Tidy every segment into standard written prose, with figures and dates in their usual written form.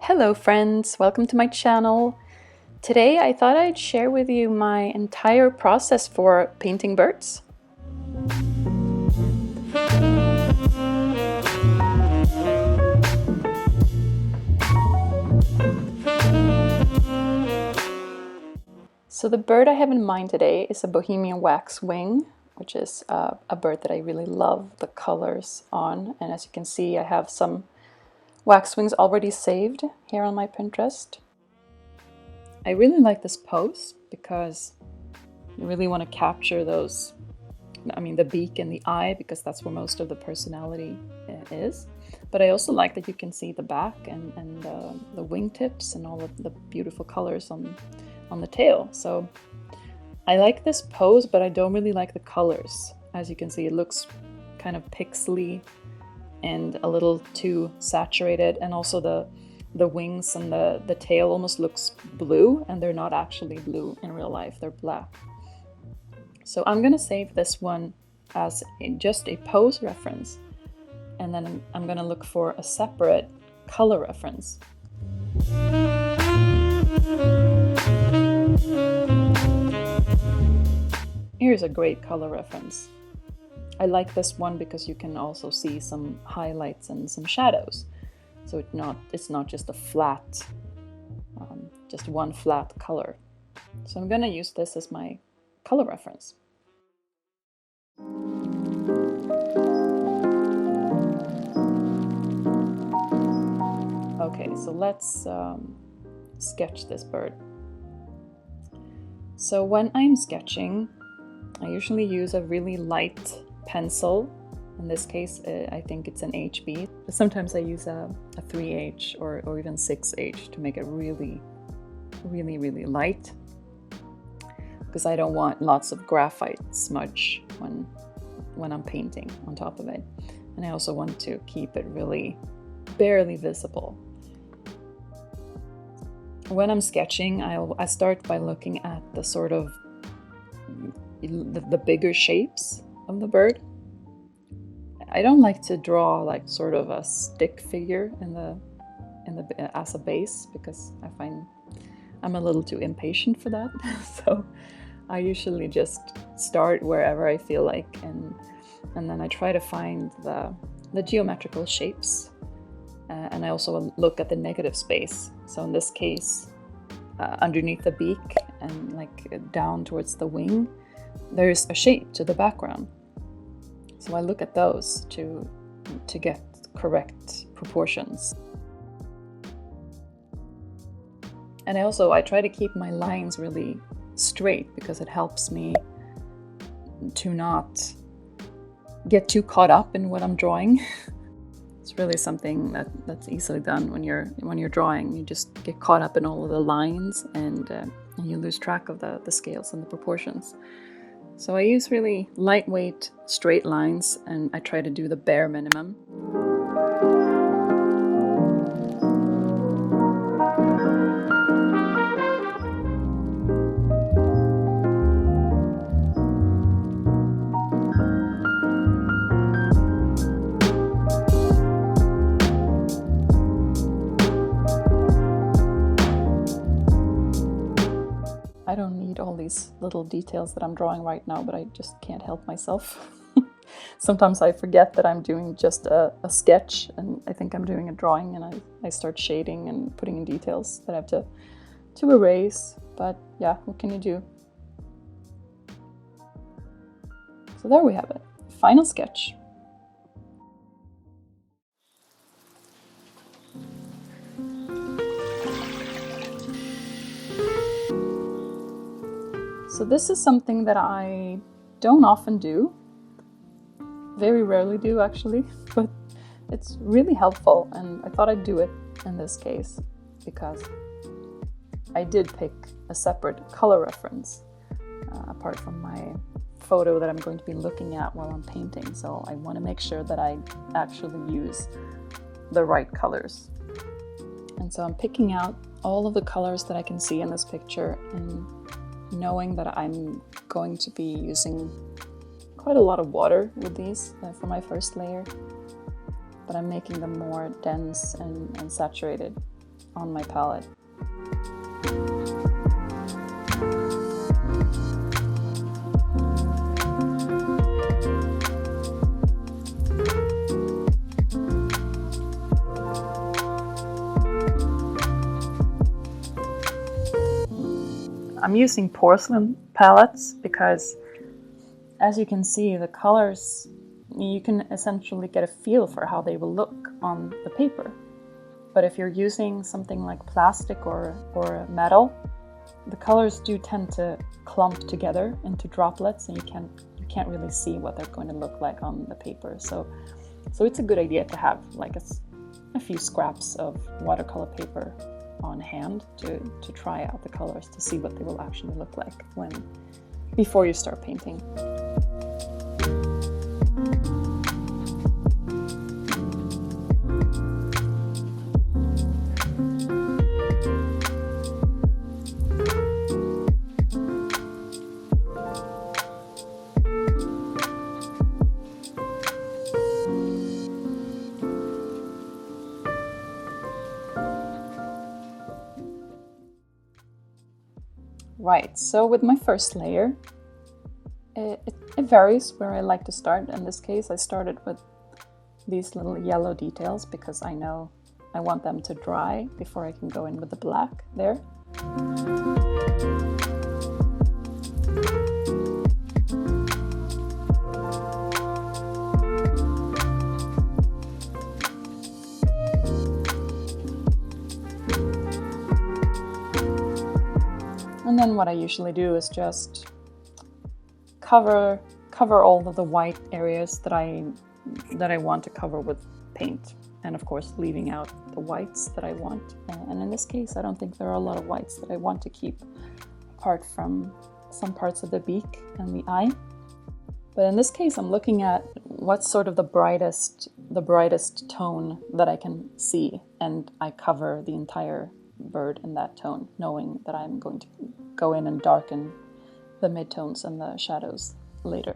Hello friends, welcome to my channel. Today I thought I'd share with you my entire process for painting birds. So the bird I have in mind today is a Bohemian waxwing, which is a bird that I really love the colors on. And as you can see, I have some waxwings already saved here on my Pinterest. I really like this pose because you really want to capture those, the beak and the eye, because that's where most of the personality is. But I also like that you can see the back and the wingtips and all of the beautiful colors on the tail. So I like this pose, but I don't really like the colors. As you can see, it looks kind of pixely and a little too saturated, and also the wings and the tail almost looks blue, and they're not actually blue in real life, they're black. So I'm gonna save this one as just a pose reference, and then I'm gonna look for a separate color reference. Here's a great color reference. I like this one because you can also see some highlights and some shadows. So it's not just a flat, just one flat color. So I'm gonna use this as my color reference. Okay, so let's sketch this bird. So when I'm sketching, I usually use a really light pencil. In this case, I think it's an HB. But sometimes I use a 3H or even 6H to make it really, really, really light, because I don't want lots of graphite smudge when I'm painting on top of it. And I also want to keep it really barely visible. When I'm sketching, I start by looking at the sort of the bigger shapes of the bird. I don't like to draw like sort of a stick figure as a base, because I find I'm a little too impatient for that. So I usually just start wherever I feel like, and then I try to find the geometrical shapes, and I also look at the negative space. So in this case, underneath the beak and like down towards the wing, there's a shape to the background. So I look at those to get correct proportions. And I try to keep my lines really straight, because it helps me to not get too caught up in what I'm drawing. It's really something that's easily done when you're drawing. You just get caught up in all of the lines, and you lose track of the scales and the proportions. So I use really lightweight straight lines, and I try to do the bare minimum. I don't need all these little details that I'm drawing right now, but I just can't help myself. Sometimes I forget that I'm doing just a sketch, and I think I'm doing a drawing, and I start shading and putting in details that I have to erase. But yeah, what can you do? So there we have it, final sketch. So this is something that I don't often do, very rarely do actually, but it's really helpful, and I thought I'd do it in this case because I did pick a separate color reference apart from my photo that I'm going to be looking at while I'm painting. So I want to make sure that I actually use the right colors. And so I'm picking out all of the colors that I can see in this picture, and knowing that I'm going to be using quite a lot of water with these for my first layer, but I'm making them more dense and saturated on my palette. I'm using porcelain palettes because, as you can see, the colors, you can essentially get a feel for how they will look on the paper. But if you're using something like plastic or metal, the colors do tend to clump together into droplets, and you can't really see what they're going to look like on the paper. So it's a good idea to have like a few scraps of watercolor paper on hand to try out the colors, to see what they will actually look like before you start painting. Right, so with my first layer, it varies where I like to start. In this case, I started with these little yellow details because I know I want them to dry before I can go in with the black there. And then what I usually do is just cover all of the white areas that I want to cover with paint, and of course leaving out the whites that I want. And in this case, I don't think there are a lot of whites that I want to keep apart from some parts of the beak and the eye. But in this case, I'm looking at what's sort of the brightest tone that I can see, and I cover the entire bird in that tone, knowing that I'm going to go in and darken the midtones and the shadows later.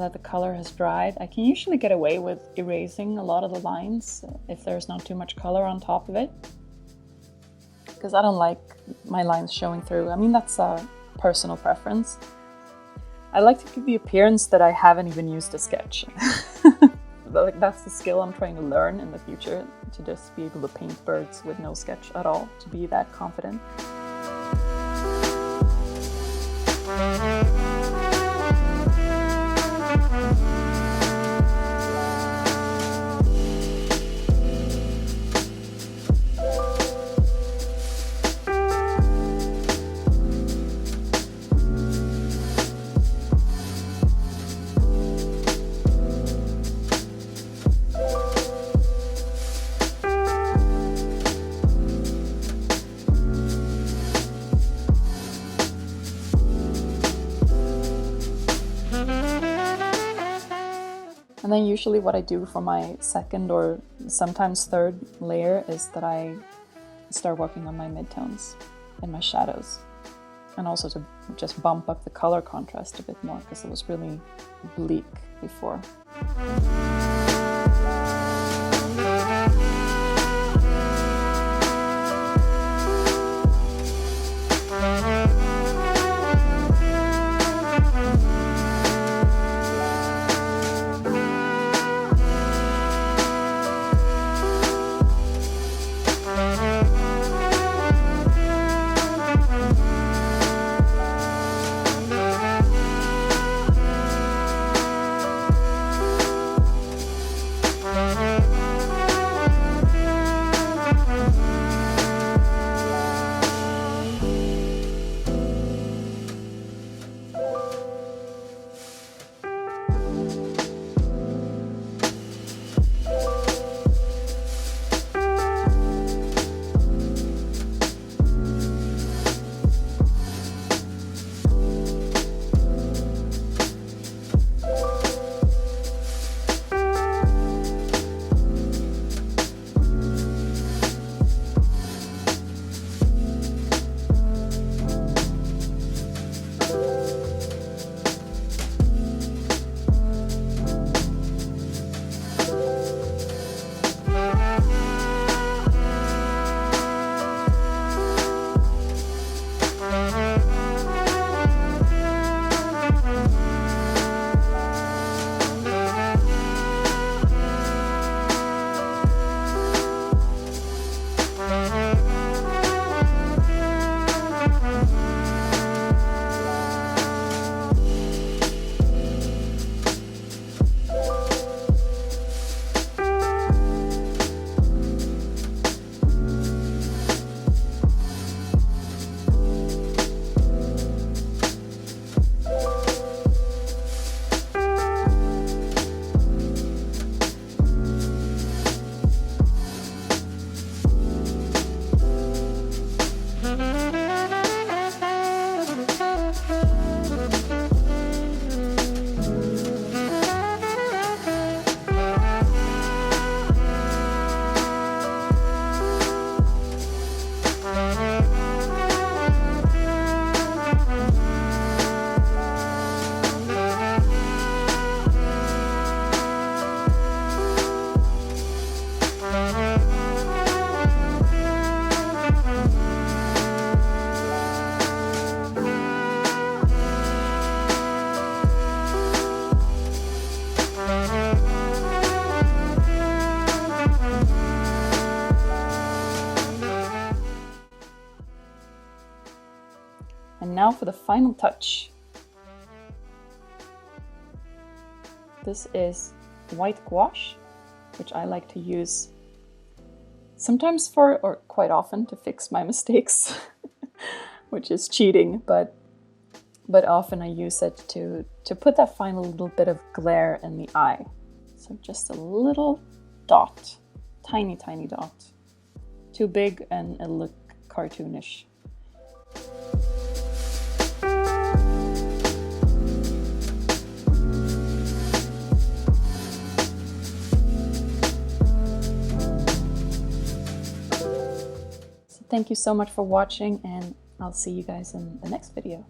now that the color has dried, I can usually get away with erasing a lot of the lines if there's not too much color on top of it, because I don't like my lines showing through. I mean, that's a personal preference. I like to give the appearance that I haven't even used a sketch. Like, that's the skill I'm trying to learn in the future, to just be able to paint birds with no sketch at all, to be that confident. And then usually what I do for my second or sometimes third layer is that I start working on my midtones and my shadows, and also to just bump up the color contrast a bit more, because it was really bleak before. And now for the final touch. This is white gouache, which I like to use sometimes for, or quite often, to fix my mistakes, which is cheating, but often I use it to put that final little bit of glare in the eye. So just a little dot, tiny, tiny dot. Too big and it'll look cartoonish. Thank you so much for watching, and I'll see you guys in the next video.